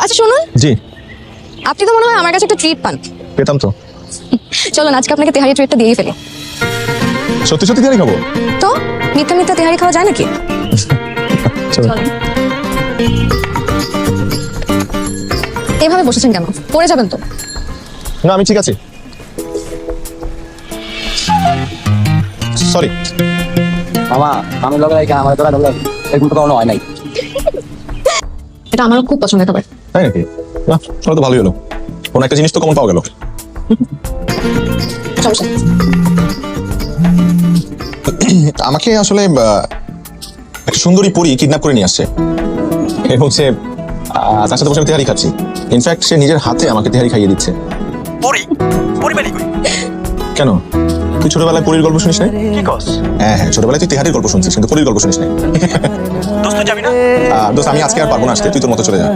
আচ্ছা শুনুন, জি আপনি তো মনে হয় আমার কাছে একটা ট্রিট পান। পেতাম তো। চলুন আজকে আপনাকে তেহারি ট্রিটটা দিয়েই ফেলি। সত্যি সত্যি তেহারি খাবো? তো মিথ্যা মিথ্যা তেহারি খাওয়া যায় নাকি? চলো। চলুন। এভাবে বসেছেন কেন? পড়ে যাবেন তো। না আমি ঠিক আছি, সরি। মামা আমি লগে রাখি আমার তোরা ঢোলা এরকম তো কোনো হয় নাই। এটা আমারও খুব পছন্দের খাবার। তাই নাকি? না তাহলে তো ভালোই হলো, কোনো একটা জিনিস তো কমন পাওয়া গেল। সমস্যা নেই। আমাকে আসলে একটা সুন্দরী পরী কিডন্যাপ করে নিয়ে আসছে এবং সে তার সাথে বসে আমি তেহারি খাচ্ছি। ইনফ্যাক্ট সে নিজের হাতে আমাকে তেহারি খাইয়ে দিচ্ছে। পরি পরিবারই কই কেন, তুই ছোটবেলায় পরীর গল্প শুনিস না? কি কস হ্যাঁ হ্যাঁ, ছোটবেলায় তুই তেহারির গল্প শুনছিস কিন্তু পরীর গল্প শুনিস না। দোস্ত যাবি না দোস্ত আমি আজকে আর পারবো না আসতে, তুই তোর মতো চলে যা।